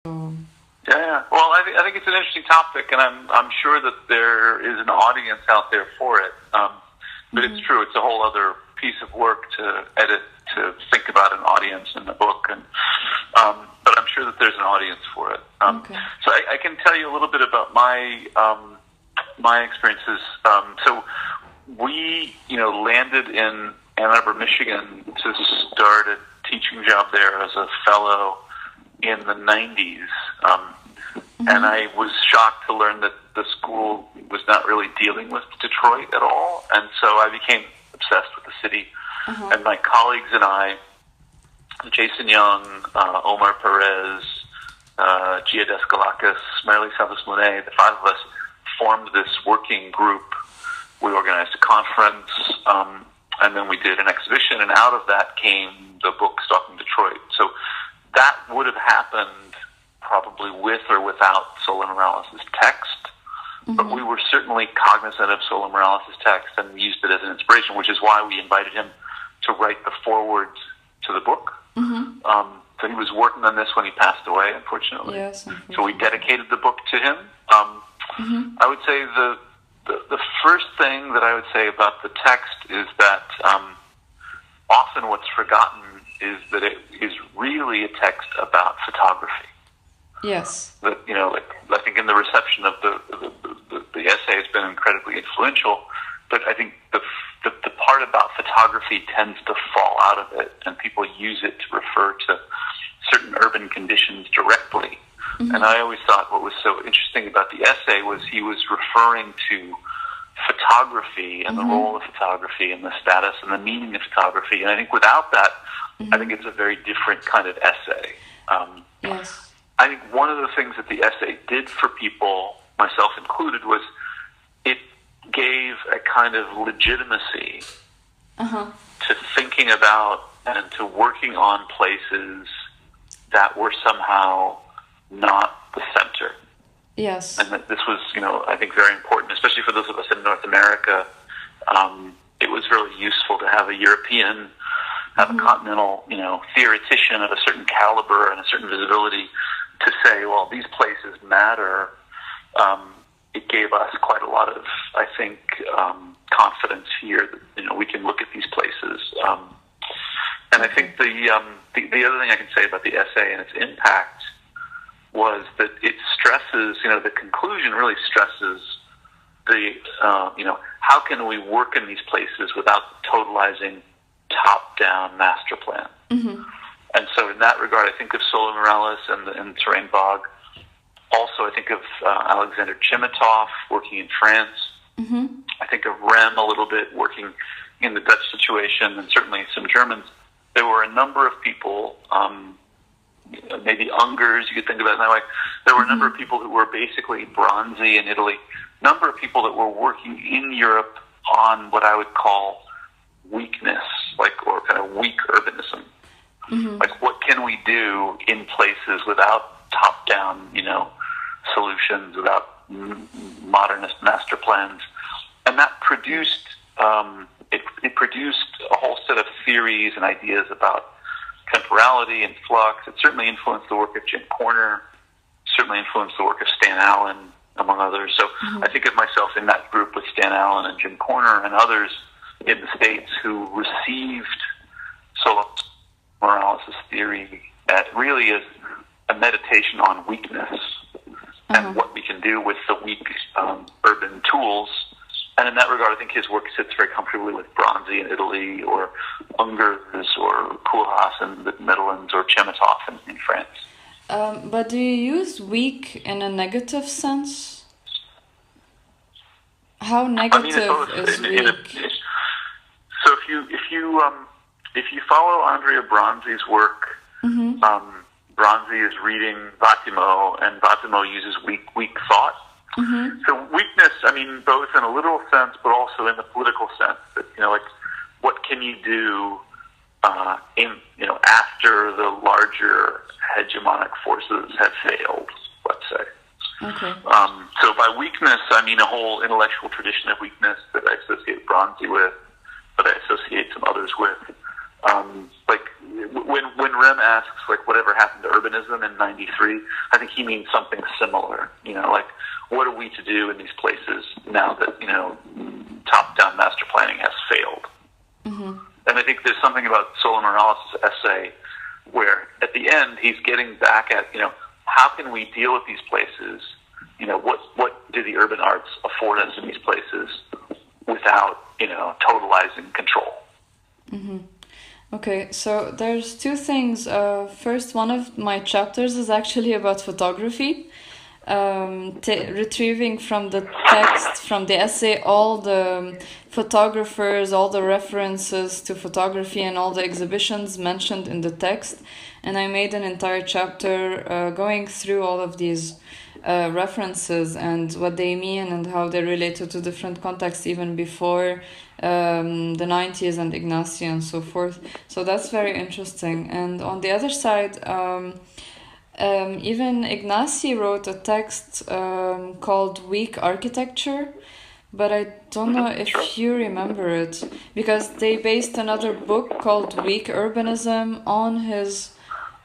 Yeah. Well, I think it's an interesting topic, and I'm sure that there is an audience out there for it. But it's true; it's a whole other piece of work to edit, to think about an audience in the book, and but I'm sure that there's an audience for it. So I can tell you a little bit about my experiences. So we, landed in Ann Arbor, Michigan, to start a teaching job there as a fellow in the 90s. And I was shocked to learn that the school was not really dealing with Detroit at all. And so I became obsessed with the city. And my colleagues and I, Jason Young, Omar Perez, Gia Descalakis, Marily Santos-Monet, the five of us formed this working group. We organized a conference, and then we did an exhibition, and out of that came the book Stalking Detroit. So that would have happened probably with or without Solon Morales' text, but we were certainly cognizant of Solon Morales' text and used it as an inspiration, which is why we invited him to write the foreword to the book. So he was working on this when he passed away, unfortunately. Yes, So we dedicated the book to him. I would say the first thing that I would say about the text is that often what's forgotten is that it is really a text about photography. Yes. That, I think in the reception of the essay has been incredibly influential, but I think the part about photography tends to fall out of it, and people use it to refer to certain urban conditions directly. And I always thought what was so interesting about the essay was he was referring to photography and the role of photography and the status and the meaning of photography. And I think without that, I think it's a very different kind of essay. Yes. I think one of the things that the essay did for people, myself included, was it gave a kind of legitimacy to thinking about and to working on places that were somehow not the center. Yes. And that this was, I think very important, especially for those of us in North America. It was really useful to have a European, have a continental, theoretician of a certain caliber and a certain visibility to say, well, these places matter. It gave us quite a lot of, I think, confidence here that, we can look at these places. And I think the other thing I can say about the essay and its impact was that it stresses, the conclusion really stresses the, how can we work in these places without totalizing top-down master plan? And so in that regard, I think of Solon Morales and Terrain Bog. Also, I think of Alexander Chimatov working in France. I think of Rem a little bit working in the Dutch situation, and certainly some Germans. There were a number of people, maybe Ungers, you could think about it that way. There were a number of people who were basically Bronzy in Italy, a number of people that were working in Europe on what I would call weakness, or kind of weak urbanism. Like, what can we do in places without top-down, solutions, without modernist master plans? And that produced, it produced a whole set of theories and ideas about temporality and flux. It certainly influenced the work of Jim Corner, certainly influenced the work of Stan Allen, among others. So I think of myself in that group with Stan Allen and Jim Corner and others in the States who received Solon Morales' theory really as a meditation on weakness and what we can do with the weak urban tools. And in that regard, I think his work sits very comfortably with Bronzy in Italy, or Ungers, or Koolhaas in the Netherlands, or Chemitov in France. But do you use weak in a negative sense? How negative is weak? So if you follow Andrea Bronzy's work, Bronzy is reading Vattimo, and Vattimo uses weak thought. So weakness, both in a literal sense, but also in the political sense. That, what can you do after the larger hegemonic forces have failed, let's say. Okay. So by weakness, I mean a whole intellectual tradition of weakness that I associate Bronzy with, but I associate some others with. Like when Rem asks like whatever happened to urbanism in '93, I think he means something similar. Like what are we to do in these places now that top-down master planning has failed? Mm-hmm. And I think there's something about Sola Morales' essay where at the end he's getting back at how can we deal with these places? What do the urban arts afford us in these places without totalizing control? Mm-hmm. Okay, so there's two things. First, one of my chapters is actually about photography, retrieving from the text, from the essay, all the photographers, all the references to photography and all the exhibitions mentioned in the text. And I made an entire chapter going through all of these references and what they mean and how they related to different contexts even before the 90s and Ignacy and so forth. So that's very interesting. And on the other side, even Ignacy wrote a text called Weak Architecture, but I don't know if you remember it, because they based another book called Weak Urbanism on his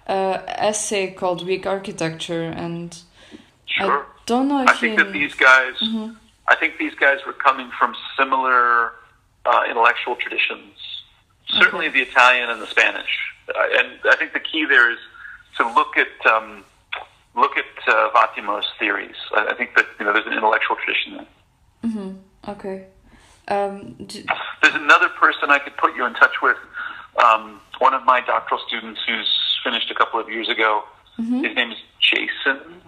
essay called Weak Architecture, and Sure. I don't know if I think that these guys, I think these guys were coming from similar intellectual traditions. Certainly the Italian and the Spanish, and I think the key there is to look at Vattimo's theories. I think that there's an intellectual tradition there. Mm-hmm. Okay. There's another person I could put you in touch with. One of my doctoral students who's finished a couple of years ago. His name is Jason.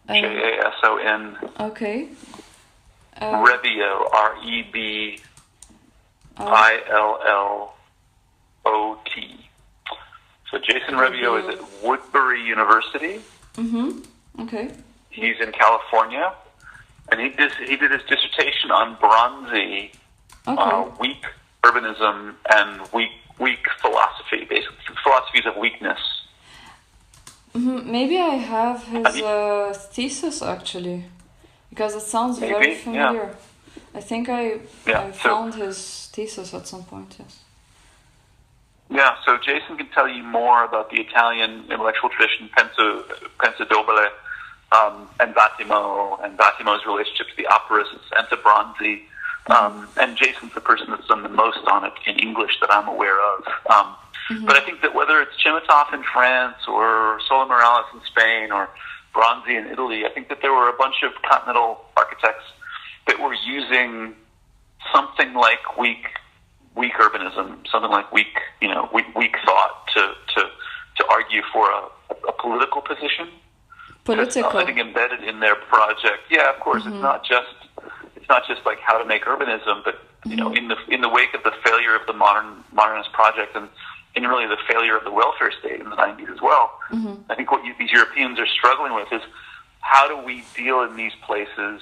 Jason. Okay. Rebbio, Rebillot. So Jason Rebbio is at Woodbury University. Okay. He's in California, and he did his dissertation on Bronzy, weak urbanism and weak philosophy, basically philosophies of weakness. Maybe I have his thesis actually, because it sounds very familiar. Yeah. I think I found his thesis at some point. Yes. Yeah, so Jason can tell you more about the Italian intellectual tradition, Pensa Dobile, and Vattimo's relationship to the operas and to Bronzy. And Jason's the person that's done the most on it in English that I'm aware of. But I think that whether it's Chemetov in France or Sola Morales in Spain or Bronzy in Italy, I think that there were a bunch of continental architects that were using something like weak urbanism, something like weak thought to argue for a political position. Political. I think embedded in their project. Yeah, of course, it's not just like how to make urbanism, but in the wake of the failure of the modernist project and really the failure of the welfare state in the 90s as well. I think what these Europeans are struggling with is how do we deal in these places?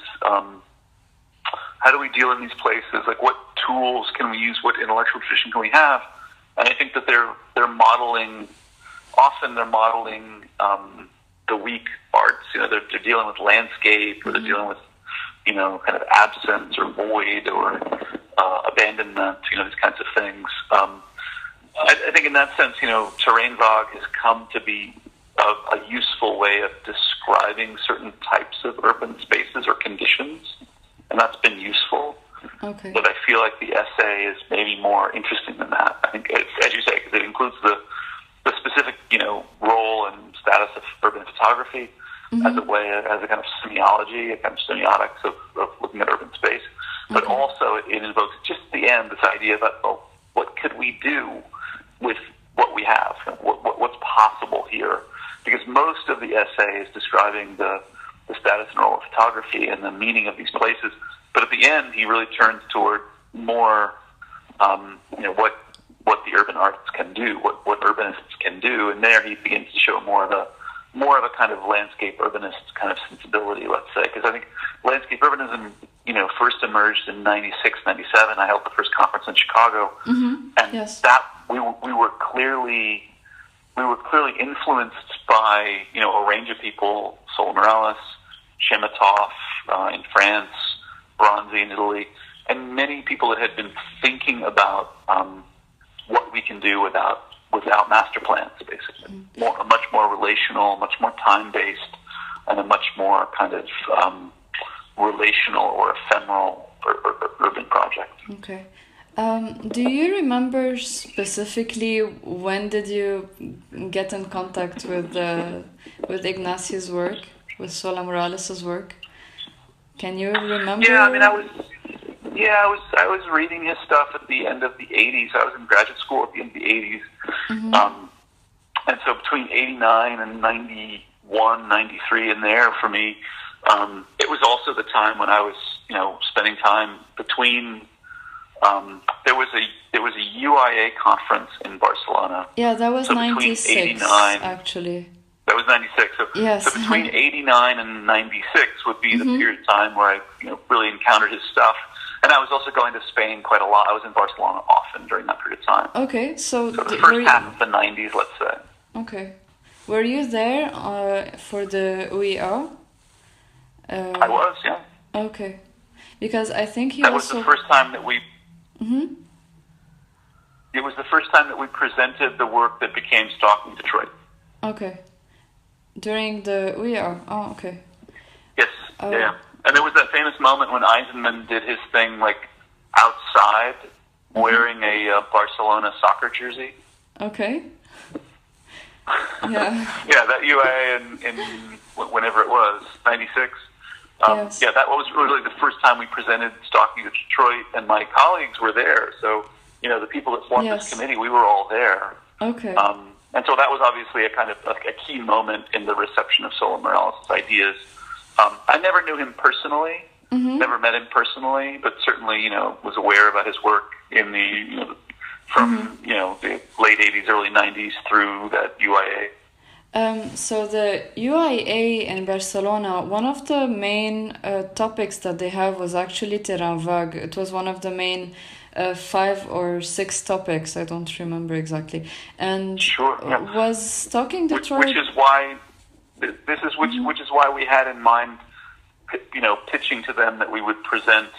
Like, what tools can we use? What intellectual tradition can we have? And I think that they're modeling the weak arts. They're dealing with landscape, or they're dealing with kind of absence or void or abandonment. These kinds of things. I think in that sense, Terrainvog has come to be a useful way of describing certain types of urban spaces or conditions, and that's been useful. Okay. But I feel like the essay is maybe more interesting than that. I think, as you say, because it includes the specific, role and status of urban photography as a kind of semiology, a kind of semiotics of looking at urban space. But also it invokes just at the end this idea about, well, what could we do with what we have? What's possible here? Because most of the essay is describing the status and role of photography and the meaning of these places. But at the end, he really turns toward more, what the urban arts can do, what urbanists can do, and there he begins to show more of a kind of landscape urbanist kind of sensibility, let's say, because I think landscape urbanism, first emerged in 96, 97. I held the first conference in Chicago, and that we were clearly influenced by a range of people: Sola Morales, Chemetov in France, Bronzy in Italy, and many people that had been thinking about what we can do without without master plans, basically. Much more relational, much more time-based, and a much more kind of relational or ephemeral urban project. Okay. Do you remember specifically when did you get in contact with Ignacio's work, with Sola Morales' work? Can you remember? Yeah, I mean, I was reading his stuff at the end of the 80s. I was in graduate school at the end of the 80s. And so between 89 and 91, 93 in there for me, it was also the time when I was, spending time between, there was a UIA conference in Barcelona. Yeah, that was 96, actually. That was 96. Yes. So between 89 and 96 would be the period of time where I really encountered his stuff. And I was also going to Spain quite a lot. I was in Barcelona often during that period of time. Okay, so the first half of the 90s, let's say. Okay. Were you there for the UIA? I was, yeah. Okay. Because I think he that also... was the first time that we... It was the first time that we presented the work that became Stalking Detroit. Okay. During the UIA? Oh, okay. Yes, yeah. And there was that famous moment when Eisenman did his thing, outside, wearing a Barcelona soccer jersey. Okay. Yeah. Yeah, that UIA in whenever it was, 96. Yes. Yeah, that was really the first time we presented Stalking Detroit, and my colleagues were there. So, the people that formed this committee, we were all there. Okay. And so that was obviously a kind of a key moment in the reception of Sola Morales' ideas. I never knew him personally, never met him personally, but certainly, was aware about his work in the, from, the late 80s, early 90s through that UIA. So the UIA in Barcelona, one of the main topics that they have was actually terrain vague. It was one of the main 5 or 6 topics, I don't remember exactly. And was Stalking Detroit... Which is why... which is why we had in mind, pitching to them that we would present.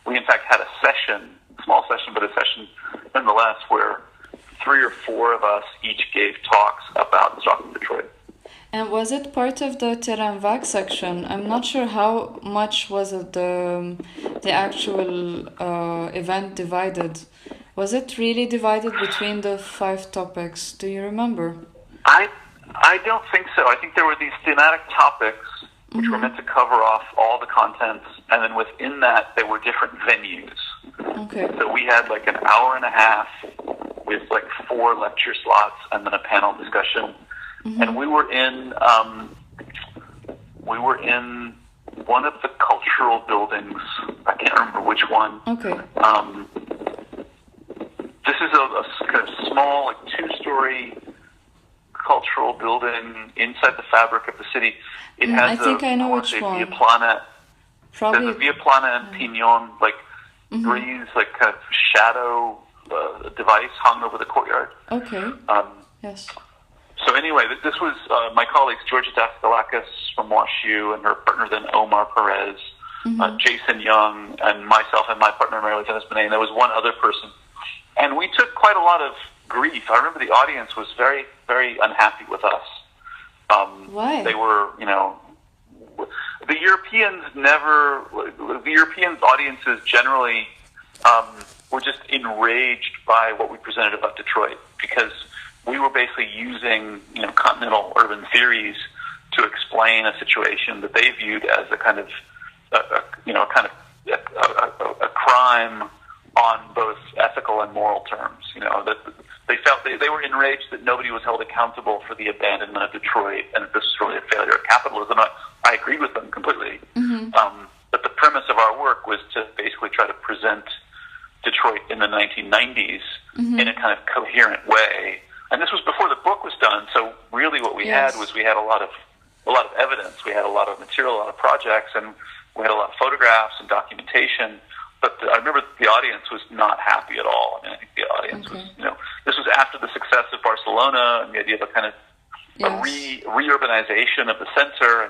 We in fact had a session, small session, but a session nonetheless, where 3 or 4 of us each gave talks about Stalking Detroit. And was it part of the terrain vague section? I'm not sure how much was it the actual event divided. Was it really divided between the 5 topics? Do you remember? I don't think so. I think there were these thematic topics which were meant to cover off all the contents, and then within that there were different venues. Okay. So we had an hour and a half with 4 lecture slots and then a panel discussion. And we were in one of the cultural buildings. I can't remember which one. Okay. This is a kind of small 2-story cultural building inside the fabric of the city. It has I know which one. Via Plana. Probably. There's a Via Plana and Pignon, breeze, kind of shadow device hung over the courtyard. Okay. Yes. So anyway, this was my colleagues, Georgia Daskalakis from WashU and her partner then Omar Perez, Jason Young, and myself and my partner Mary Dennis Benet, and there was one other person. And we took quite a lot of grief. I remember the audience was very, very unhappy with us. Why? They were, the European audiences generally were just enraged by what we presented about Detroit, because we were basically using, continental urban theories to explain a situation that they viewed as a kind of, a crime on both ethical and moral terms. That they felt they were enraged that nobody was held accountable for the abandonment of Detroit, and that this was really a failure of capitalism. I agreed with them completely. But the premise of our work was to basically try to present Detroit in the 1990s in a kind of coherent way. And this was before the book was done, so really what we had was we had a lot of evidence, we had a lot of material, a lot of projects, and we had a lot of photographs and documentation. But I remember the audience was not happy at all. I think the audience was, this was after the success of Barcelona and the idea of a kind of a reurbanization of the center,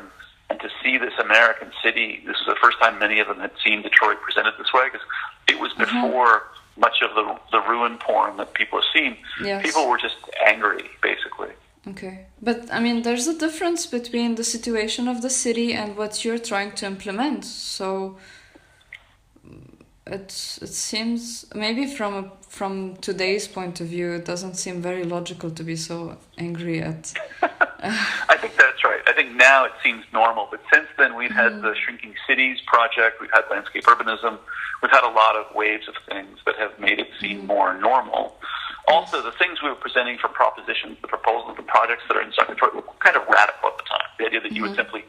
and to see this American city. This was the first time many of them had seen Detroit presented this way, because it was before much of the ruin porn that people have seen. Yes. People were just angry, basically. Okay. But, I mean, there's a difference between the situation of the city and what you're trying to implement. So it seems, maybe from today's point of view, it doesn't seem very logical to be so angry at... I think that's right. I think now it seems normal. But since then, we've had the Shrinking Cities project, we've had landscape urbanism, we've had a lot of waves of things that have made it seem more normal. Also, the things we were presenting for propositions, the proposals, the projects that are in Stockton were kind of radical at the time. The idea that you would simply,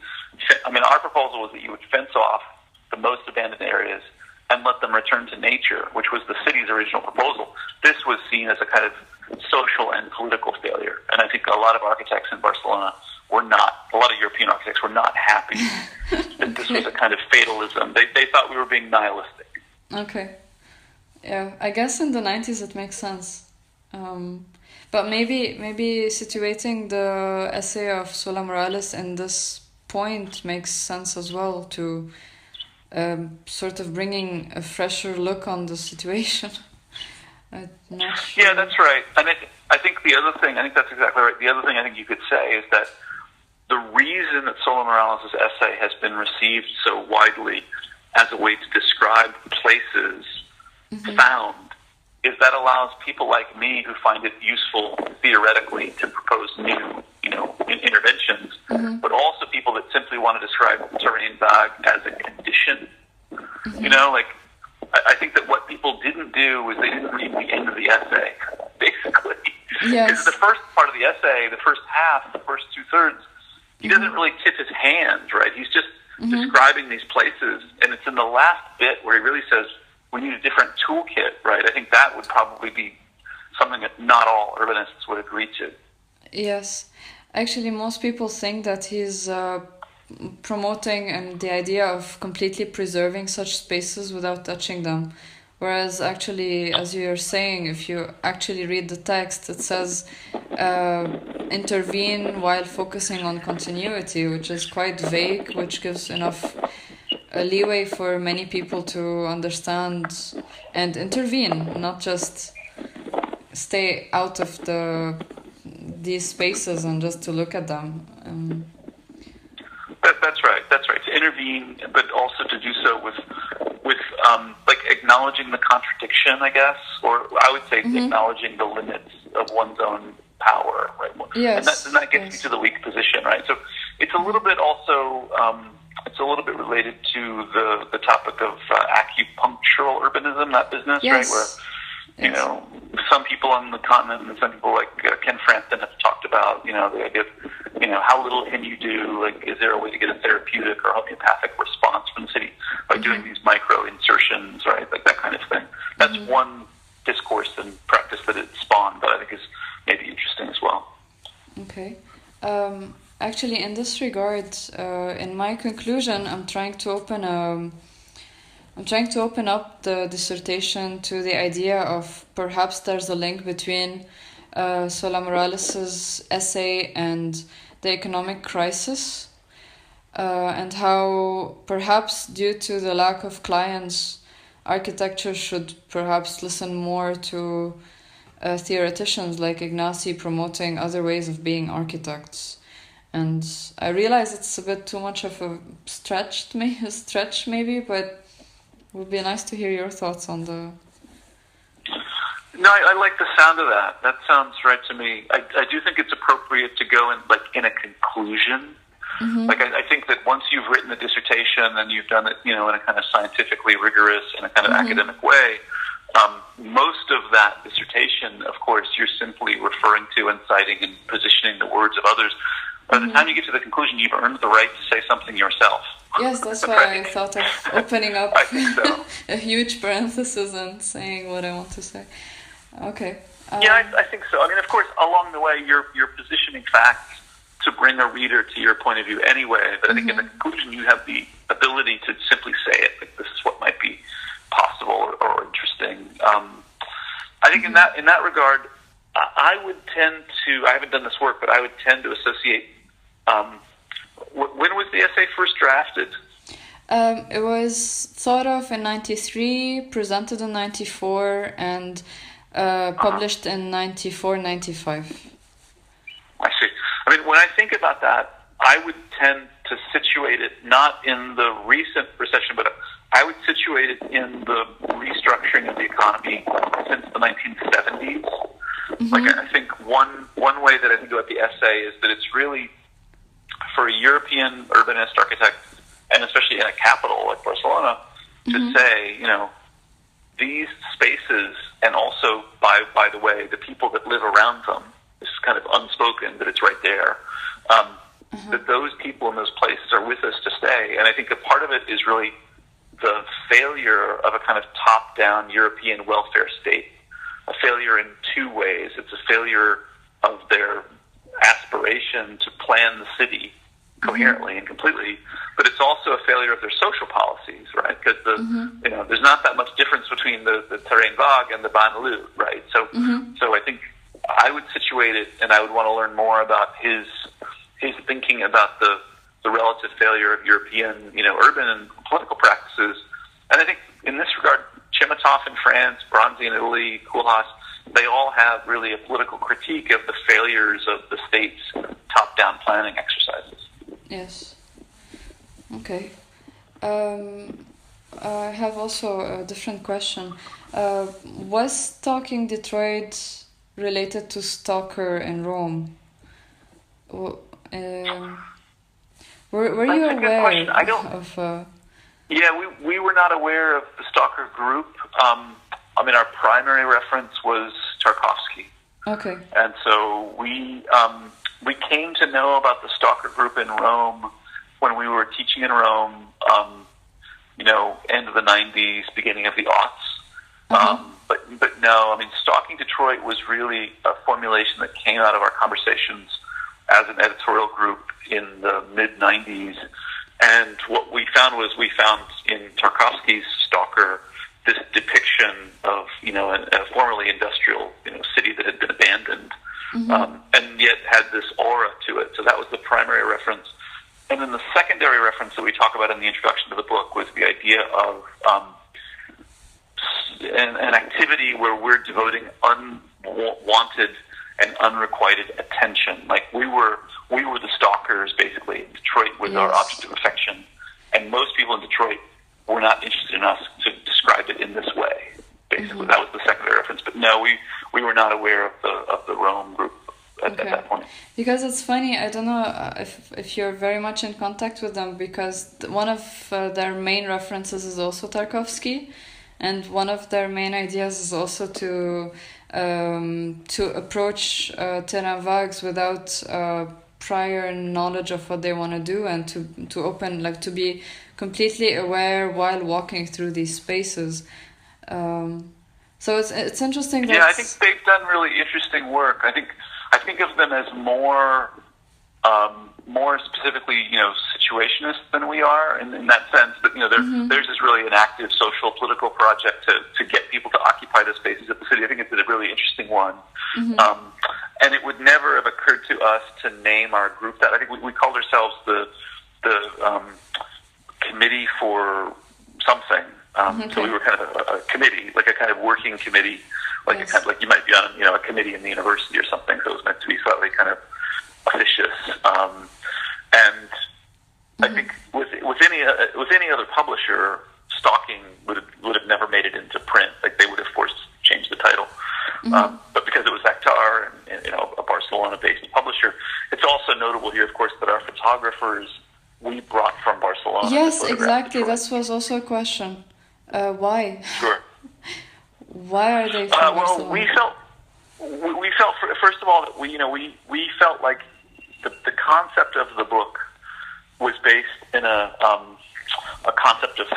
our proposal was that you would fence off the most abandoned areas and let them return to nature, which was the city's original proposal. This was seen as a kind of social and political failure. And I think a lot of architects in Barcelona a lot of European architects were not happy that this was a kind of fatalism. They thought we were being nihilistic. Okay. Yeah, I guess in the 90s it makes sense. But maybe situating the essay of Sola Morales in this point makes sense as well, to sort of bringing a fresher look on the situation. I'm not sure. Yeah, that's right. And I think the other thing, I think that's exactly right. The other thing I think you could say is that the reason that Sola Morales' essay has been received so widely as a way to describe places found is that allows people like me who find it useful theoretically to propose new, interventions, but also people that simply want to describe terrain bag as a condition. I think that what people didn't do was they didn't read the end of the essay, basically. Yes. Because the first part of the essay, the first half, the first two-thirds, he doesn't really tip his hand, right? He's just describing these places, and it's in the last bit where he really says, we need a different toolkit, right? I think that would probably be something that not all urbanists would agree to. Yes. Actually, most people think that he's promoting the idea of completely preserving such spaces without touching them. Whereas actually, as you're saying, if you actually read the text, it says intervene while focusing on continuity, which is quite vague, which gives enough leeway for many people to understand and intervene, not just stay out of these spaces and just to look at them. That's right. To intervene, but also to do so with acknowledging the contradiction, I guess, or I would say acknowledging the limits of one's own power, right? Yes. And that gets you to the weak position, right? So it's a little bit also, it's a little bit related to the topic of acupunctural urbanism, that business, yes. right? Where, some people on the continent and some people like Ken Frampton have talked about, the idea of, how little can you do? Like, is there a way to get a therapeutic or homeopathic response from the city by doing these micro insertions, right? Like that kind of thing. That's one discourse and practice that it spawned that I think is maybe interesting as well. Okay. Actually, in this regard, in my conclusion, I'm trying to open up the dissertation to the idea of perhaps there's a link between Sola Morales' essay and the economic crisis, and how perhaps due to the lack of clients, architecture should perhaps listen more to theoreticians like Ignacy promoting other ways of being architects. And I realize it's a bit too much of a stretch maybe, but it would be nice to hear your thoughts on the... No, I like the sound of that. That sounds right to me. I do think it's appropriate to go in a conclusion. I think that once you've written the dissertation and you've done it, in a kind of scientifically rigorous and a kind of academic way, most of that dissertation, of course, you're simply referring to and citing and positioning the words of others. By the time you get to the conclusion, you've earned the right to say something yourself. Yes, that's why I thought of opening up I think so. a huge parenthesis and saying what I want to say. Okay. Yeah, I think so. I mean, of course, along the way, you're positioning facts to bring a reader to your point of view anyway. But I think in the conclusion, you have the ability to simply say it. Like, this is what might be possible or interesting. I think in that regard, I would tend to. I haven't done this work, but I would tend to associate. When was the essay first drafted? It was thought of in 93, presented in 94, and published in 94, 95. I see. I mean, when I think about that, I would tend to situate it not in the recent recession, but I would situate it in the restructuring of the economy since the 1970s. Mm-hmm. Like, I think one way that I think about the essay is that it's really, for a European urbanist architect, and especially in a capital like Barcelona, to say, you know, these spaces, and also, by the way, the people that live around them, it's kind of unspoken that it's right there, that those people in those places are with us to stay. And I think a part of it is really the failure of a kind of top-down European welfare state. A failure in two ways. It's a failure of their aspiration to plan the city coherently and completely, but it's also a failure of their social policies, right? Because you know, there's not that much difference between the terrain vague and the banlieue, right? So, so I think I would situate it, and I would want to learn more about his thinking about the relative failure of European, you know, urban and political practices. And I think in this regard, Chemetov in France, Bronzy in Italy, Koolhaas, they all have really a political critique of the failures of the state's top-down planning exercises. Yes. Okay. I have also a different question. Was Stalking Detroit related to Stalker in Rome? Were you aware of... Yeah, we were not aware of the Stalker group. I mean, our primary reference was Tarkovsky. Okay. And so we came to know about the Stalker group in Rome when we were teaching in Rome, you know, end of the 90s, beginning of the aughts. But no, I mean, Stalking Detroit was really a formulation that came out of our conversations as an editorial group in the mid-90s. And what we found in Tarkovsky's Stalker this depiction of, you know, a formerly industrial, you know, city that had been abandoned, and yet had this aura to it. So that was the primary reference. And then the secondary reference that we talk about in the introduction to the book was the idea of an activity where we're devoting unwanted and unrequited attention. Like we were the stalkers, basically. Detroit was our object of affection, and most people in Detroit were not interested in us to describe it in this way. Basically, that was the secondary reference. But no, we were not aware of the Rome group at that point. Because it's funny, I don't know if you're very much in contact with them, because one of their main references is also Tarkovsky, and one of their main ideas is also to approach terrain vagues without prior knowledge of what they want to do, and to open, like, to be completely aware while walking through these spaces. So it's interesting. Yeah, I think they've done really interesting work. I think of them as more specifically, you know, situationist than we are in that sense. But, you know, theirs is really an active social political project to get people to occupy the spaces of the city. I think it's a really interesting one. And it would never have occurred to us to name our group that. I think we called ourselves the Committee for something. So we were kind of a committee, like a kind of working committee, like a kind of, like you might be on, you know, a committee in the university or something. So it was meant to be slightly kind of officious. And I think with any other publisher, Stalking would have never made it into print. Like they would have forced to change the title. But because it was Actar and, you know, a Barcelona-based publisher, it's also notable here, of course, that our photographers we brought from Barcelona. Yes, exactly. That was also a question. Why? Sure. Why are they from Barcelona? Well, we felt first of all that we felt like the concept of the book was based in a concept of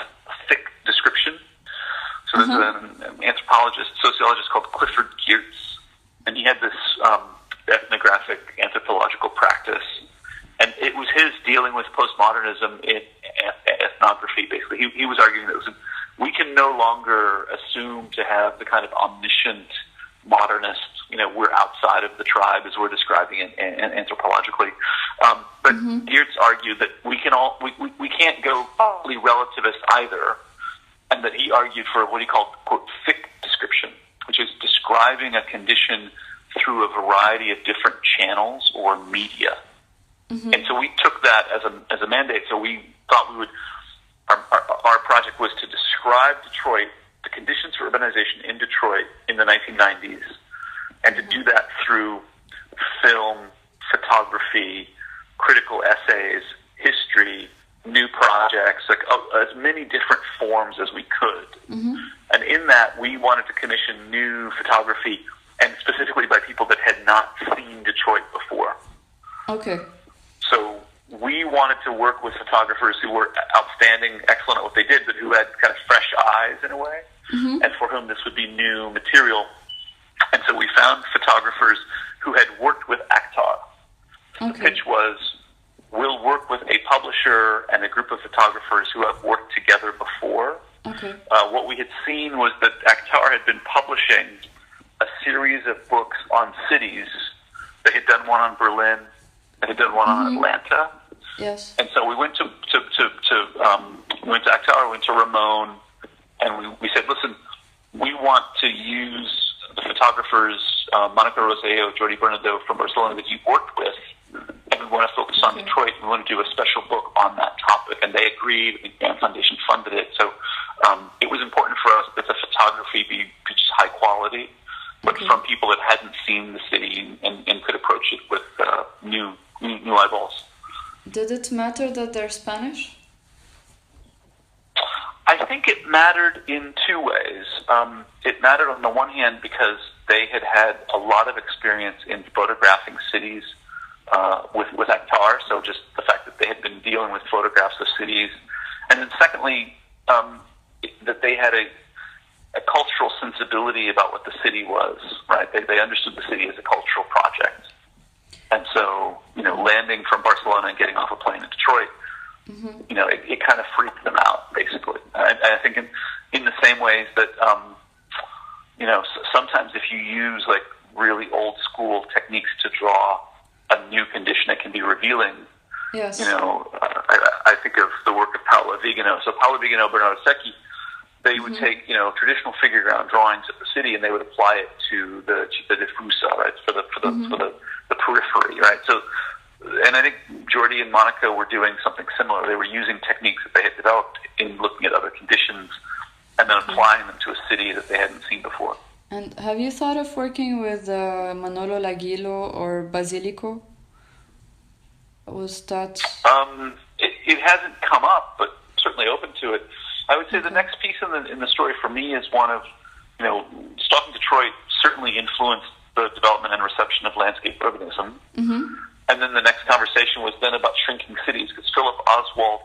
thick description. So there's an anthropologist, sociologist called Clifford Geertz, and he had this ethnographic anthropological practice, and it was his dealing with postmodernism in ethnography. Basically, he was arguing that we can no longer assume to have the kind of omniscient modernist. We're outside of the tribe as we're describing it anthropologically. But Geertz argued that we can't go fully relativist either, and that he argued for what he called, quote, thick description, which is describing a condition through a variety of different channels or media. And so we took that as a mandate. So we thought our project was to describe Detroit, the conditions for urbanization in Detroit in the 1990s, and to do that through film, photography, critical essays, history, new projects, like as many different forms as we could. And in that, we wanted to commission new photography, and specifically by people that had not seen Detroit before. Okay. So we wanted to work with photographers who were outstanding, excellent at what they did, but who had kind of fresh eyes in a way, and for whom this would be new material. And so we found photographers who had worked with Akhtar. Okay. The pitch was, we'll work with a publisher and a group of photographers who have worked together before. Okay. What we had seen was that Akhtar had been publishing a series of books on cities. They had done one on Berlin. They had done one on Atlanta. Yes. And so we went to Akhtar, we went to Ramon, and we said, listen, we want to use the photographers, Monica Roseo, Jordi Bernardo from Barcelona that you've worked with, and we want to focus on Detroit. We want to do a special book on that topic, and they agreed. The Grant Foundation funded it. So it was important for us that the photography be just high quality, but from people that hadn't seen the city and could approach it with new eyeballs. Did it matter that they're Spanish? I think it mattered in two ways. It mattered on the one hand because they had had a lot of experience in photographing cities with Akhtar, so just the fact that they had been dealing with photographs of cities. And then secondly, that they had a cultural sensibility about what the city was, right? They understood the city as a cultural project. And so, landing from Barcelona and getting off a plane in Detroit, it kind of freaked them out, basically. And I think in the same ways that, sometimes if you use like really old school techniques to draw a new condition, it can be revealing. Yes. I think of the work of Paolo Vigano. So Paolo Vigano, Bernardo Secchi, they would take, traditional figure ground drawings of the city, and they would apply it to the diffusa, right, for the periphery, right? So, and I think Jordi and Monica were doing something similar. They were using techniques that they had developed in looking at other conditions and then applying them to a city that they hadn't seen before. And have you thought of working with Manolo Laguilo or Basilico? Was that... It hasn't come up, but certainly open to it. I would say the next piece in the story for me is one of, Stalking Detroit certainly influenced the development and reception of landscape urbanism. And then the next conversation was then about shrinking cities, because Philip Oswald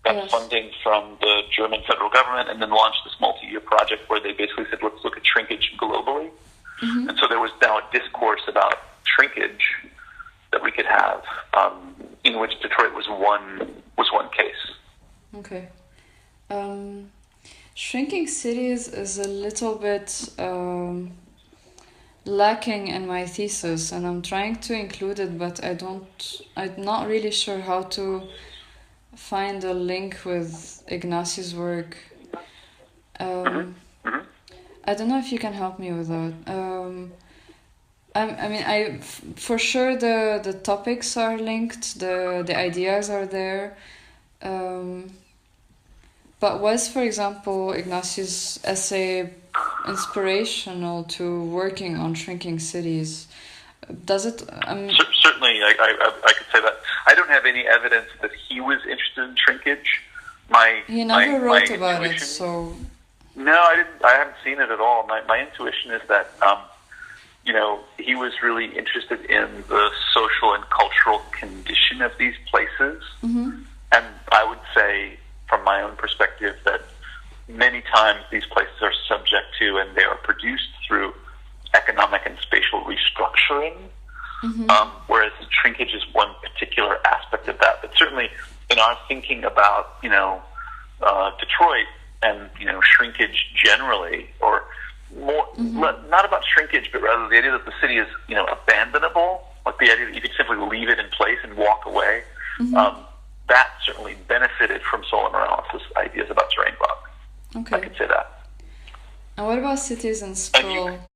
got funding from the German federal government and then launched this multi-year project where they basically said, let's look at shrinkage globally. And so there was now a discourse about shrinkage that we could have, in which Detroit was one case. Okay. Shrinking cities is a little bit lacking in my thesis, and I'm trying to include it, but I'm not really sure how to find a link with Ignacio's work. I don't know if you can help me with that. For sure the topics are linked, the ideas are there. But was, for example, Ignacio's essay inspirational to working on shrinking cities? Does it? Certainly, I could say that. I don't have any evidence that he was interested in shrinkage. He never wrote about it, so... No, I didn't. I haven't seen it at all. My intuition is that, he was really interested in the social and cultural condition of these places. And I would say, from my own perspective, that many times these places are subject to, and they are produced through, economic and spatial restructuring, whereas shrinkage is one particular aspect of that. But certainly in our thinking about, Detroit and, shrinkage generally, or more not about shrinkage, but rather the idea that the city is, abandonable, like the idea that you could simply leave it in place and walk away. That certainly benefited from Sola Morales' ideas about terrain bounding. Okay. I could say that. And what about cities and sprawl?